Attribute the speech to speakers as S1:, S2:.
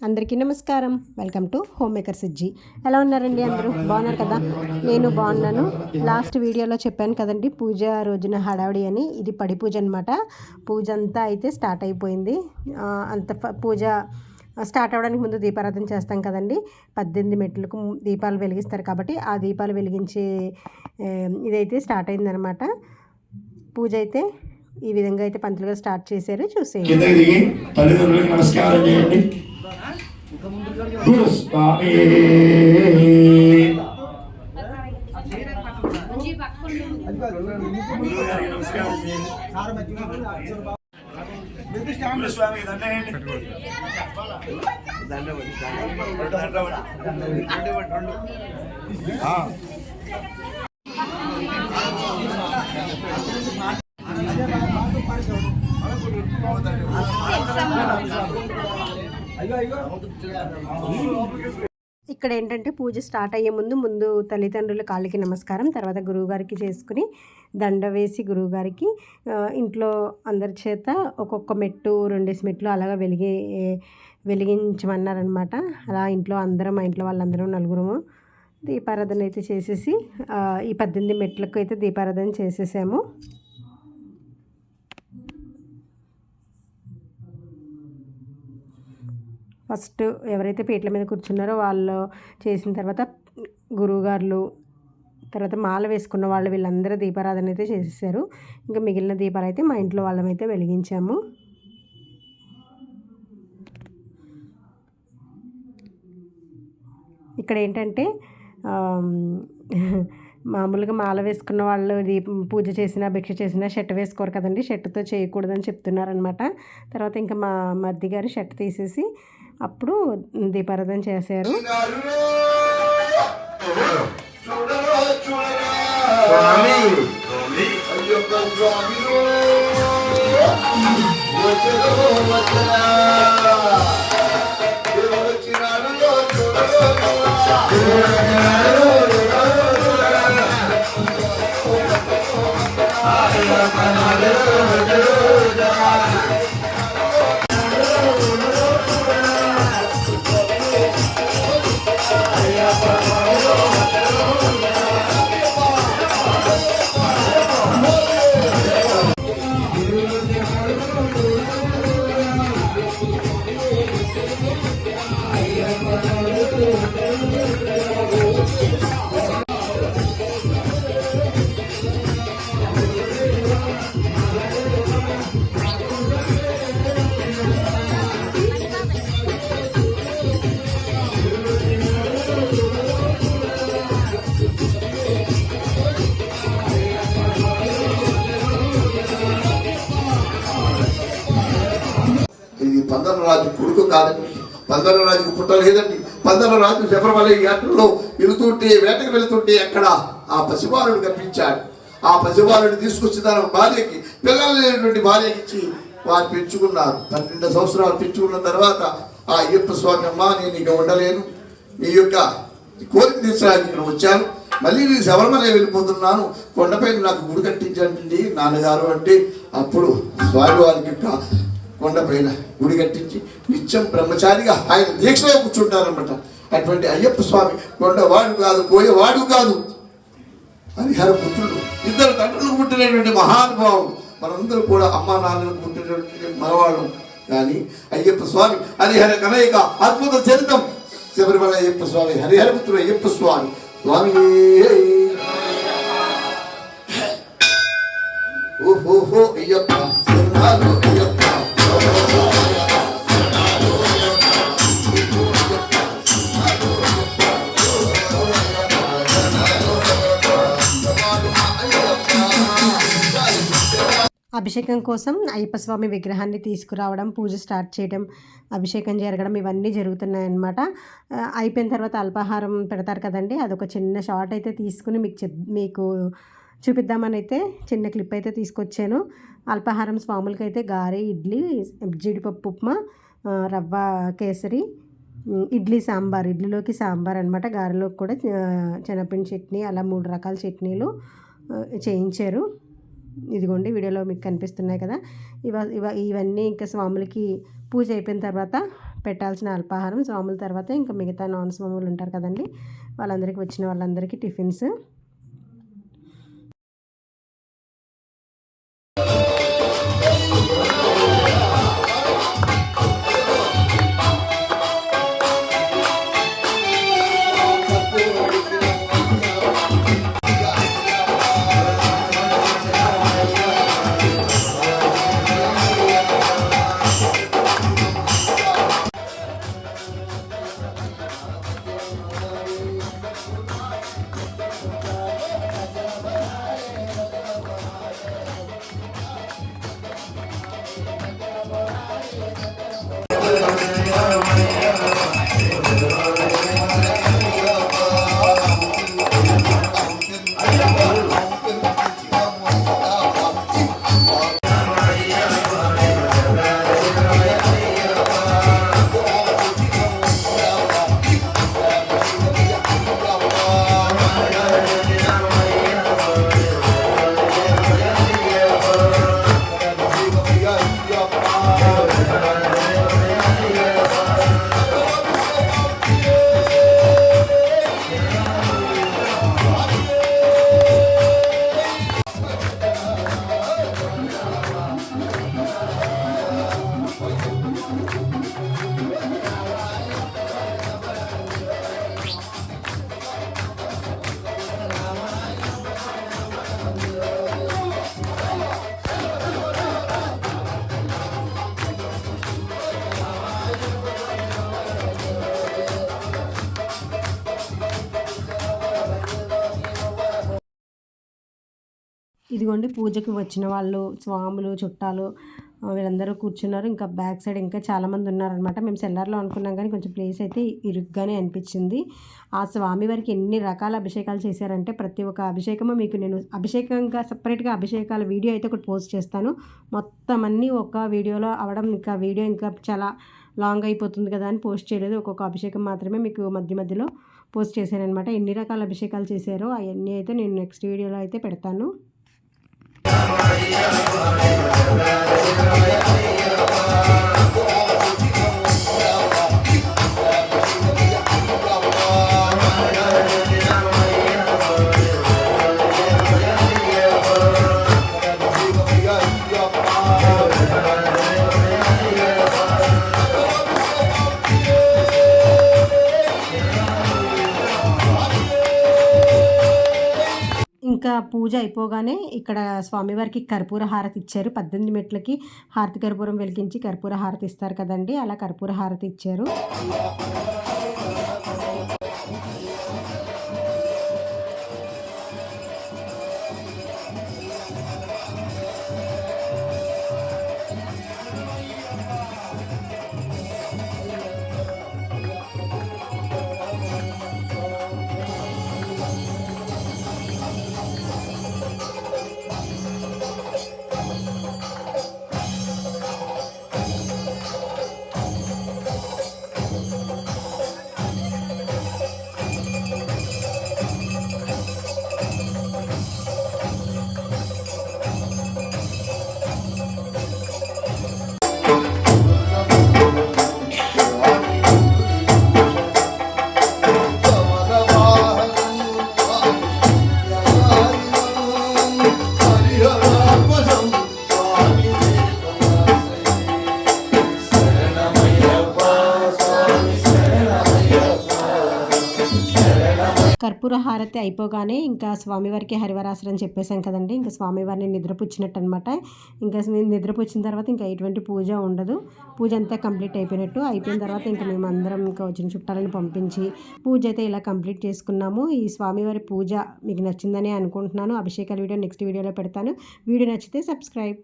S1: అందరికీ నమస్కారం. Welcome to home maker సిజ్జి. ఎలా ఉన్నారండి? అందరూ బాగున్నారు కదా? నేను బాగున్నాను. లాస్ట్ వీడియోలో చెప్పాను కదండి, పూజ రోజున హడావిడి అని. ఇది పడి పూజ అనమాట. పూజ అంతా అయితే స్టార్ట్ అయిపోయింది. పూజ స్టార్ట్ అవ్వడానికి ముందు దీపారాధన చేస్తాం కదండి. 18 మెట్లకు దీపాలు వెలిగిస్తారు కాబట్టి ఆ దీపాలు వెలిగించే ఇదైతే స్టార్ట్ అయిందనమాట. పూజ అయితే ఈ విధంగా అయితే పంతులుగా స్టార్ట్ చేశారు. చూసేయండి.
S2: తల్లిదండ్రులకు నమస్కారం చేయండి. గురు స్వామి గురుస్వామి
S1: ఇక్కడ ఏంటంటే పూజ స్టార్ట్ అయ్యే ముందు తల్లిదండ్రుల కాళ్ళకి నమస్కారం, తర్వాత గురువుగారికి చేసుకుని దండ వేసి గురువుగారికి ఇంట్లో అందరి చేత ఒక్కొక్క మెట్టు 2 మెట్లు అలాగా వెలిగించమన్నారనమాట. అలా ఇంట్లో అందరం, మా ఇంట్లో వాళ్ళందరం నలుగురము దీపారాధన అయితే చేసేసి ఈ 18 మెట్లకు అయితే దీపారాధన చేసేసాము. ఫస్ట్ ఎవరైతే పీటల మీద కూర్చున్నారో వాళ్ళు చేసిన తర్వాత గురువుగారులు, తర్వాత మాల వేసుకున్న వాళ్ళు, వీళ్ళందరూ దీపారాధన అయితే చేసేసారు. ఇంకా మిగిలిన దీపాలు అయితే మా ఇంట్లో వాళ్ళమైతే వెలిగించాము. ఇక్కడ ఏంటంటే మామూలుగా మాల వేసుకున్న వాళ్ళు పూజ చేసినా భిక్ష చేసినా షర్ట్ వేసుకోరు కదండి, షర్ట్తో చేయకూడదని చెప్తున్నారనమాట. తర్వాత ఇంకా మా మర్ది గారు షర్ట్ తీసేసి అప్పుడు దీపారాధన చేశారు.
S3: పందరరాజు కొడుకు కాదండి, పందరరాజుకు పుట్టలేదండి. పందరరాజు శబరిమల యాత్రలో వేటకు వెళుతుంటే అక్కడ ఆ పసిబాలుడు కనిపించాడు. ఆ పసిబాలుడు తీసుకొచ్చి తన భార్యకి, పిల్లలు లేనటువంటి భార్యకి ఇచ్చి వారు పెంచుకున్నారు. 12 సంవత్సరాలు పెంచుకున్న తర్వాత ఆ అయ్యప్ప స్వామి, అమ్మ నేను ఇక ఉండలేను, నీ యొక్క కోరిక తీర్చడానికి ఇక్కడ వచ్చాను, మళ్ళీ నేను శబరిమల వెళ్ళిపోతున్నాను, కొండపై నాకు గుడి కట్టించండి నాన్నగారు అంటే అప్పుడు స్వామి వారికి యొక్క కొండపైన గుడి కట్టించి నిత్యం బ్రహ్మచారిగా ఆయన దీక్షలో కూర్చుంటారన్నమాట. అటువంటి అయ్యప్ప స్వామి కొండవాడు కాదు, పోయేవాడు కాదు, హరిహర పుత్రుడు, 2 తండ్రులకు పుట్టినటువంటి మహానుభావుడు. మనందరూ కూడా అమ్మా నాన్నలకు పుట్టినటువంటి మనవాడు. కానీ అయ్యప్ప స్వామి హరిహర కలయిక అద్భుత చరితం. శబరిమల అయ్యప్ప స్వామి, హరిహర పుత్రుడు అయ్యప్ప స్వామి. స్వామి ఓహో అయ్యప్ప, అయ్యప్ప
S1: అభిషేకం కోసం అయ్యప్ప స్వామి విగ్రహాన్ని తీసుకురావడం, పూజ స్టార్ట్ చేయడం, అభిషేకం జరగడం ఇవన్నీ జరుగుతున్నాయన్నమాట. అయిపోయిన తర్వాత అల్పాహారం పెడతారు కదండి, అదొక చిన్న షార్ట్ అయితే తీసుకుని మీకు చూపిద్దామని అయితే చిన్న క్లిప్ అయితే తీసుకొచ్చాను. అల్పాహారం స్వాములకి అయితే గారె, ఇడ్లీ, జీడిపప్పు ఉప్మా, రవ్వ కేసరి, ఇడ్లీ సాంబార్, ఇడ్లీలోకి సాంబార్ అనమాట. గారెలోకి కూడా శనగపిండి చట్నీ, అలా 3 రకాల చట్నీలు చేయించారు. ఇదిగోండి వీడియోలో మీకు కనిపిస్తున్నాయి కదా. ఇవన్నీ ఇంకా స్వాములకి పూజ అయిపోయిన తర్వాత పెట్టాల్సిన అల్పాహారం, స్వాముల తర్వాత ఇంకా మిగతా నాన్ స్వాములు ఉంటారు కదండి, వాళ్ళందరికీ వచ్చిన వాళ్ళందరికీ టిఫిన్స్. ఇదిగోండి పూజకి వచ్చిన వాళ్ళు, స్వాములు, చుట్టాలు వీళ్ళందరూ కూర్చున్నారు. ఇంకా బ్యాక్ సైడ్ ఇంకా చాలామంది ఉన్నారనమాట. మేము సెల్లార్లో అనుకున్నాం కానీ కొంచెం ప్లేస్ అయితే ఇరుగ్గానే అనిపించింది. ఆ స్వామివారికి ఎన్ని రకాల అభిషేకాలు చేశారంటే ప్రతి ఒక్క అభిషేకము మీకు నేను అభిషేకంగా సపరేట్గా అభిషేకాల వీడియో అయితే ఒకటి పోస్ట్ చేస్తాను. మొత్తం అన్నీ ఒక వీడియోలో అవడం, ఇంకా వీడియో ఇంకా చాలా లాంగ్ అయిపోతుంది కదా అని పోస్ట్ చేయలేదు. ఒక్కొక్క అభిషేకం మాత్రమే మీకు మధ్య మధ్యలో పోస్ట్ చేశానమాట. ఎన్ని రకాల అభిషేకాలు చేశారో అవన్నీ అయితే నేను నెక్స్ట్ వీడియోలో అయితే పెడతాను. ఇంకా పూజ అయిపోగానే ఇక్కడ స్వామివారికి కర్పూర హారతి ఇచ్చారు. 18 మెట్లకి హారతి కర్పూరం వెలిగించి కర్పూర హారతి ఇస్తారు కదండి, అలా కర్పూర హారతి ఇచ్చారు. కర్పూర హారతి అయిపోగానే ఇంకా స్వామివారికి హరివరాసనం చెప్పేశాం కదండి, ఇంకా స్వామివారిని నిద్రపుచ్చినట్టు అనమాట. ఇంకా నిద్రపుచ్చిన తర్వాత ఇంకా ఎటువంటి పూజ ఉండదు. పూజ అంతా కంప్లీట్ అయిపోయిన తర్వాత ఇంకా మేము అందరం ఇంకా వచ్చిన చుట్టాలను పంపించి పూజ అయితే ఇలా కంప్లీట్ చేసుకున్నాము. ఈ స్వామివారి పూజ మీకు నచ్చిందని అనుకుంటున్నాను. అభిషేకాల వీడియో నెక్స్ట్ వీడియోలో పెడతాను. వీడియో నచ్చితే సబ్స్క్రైబ్.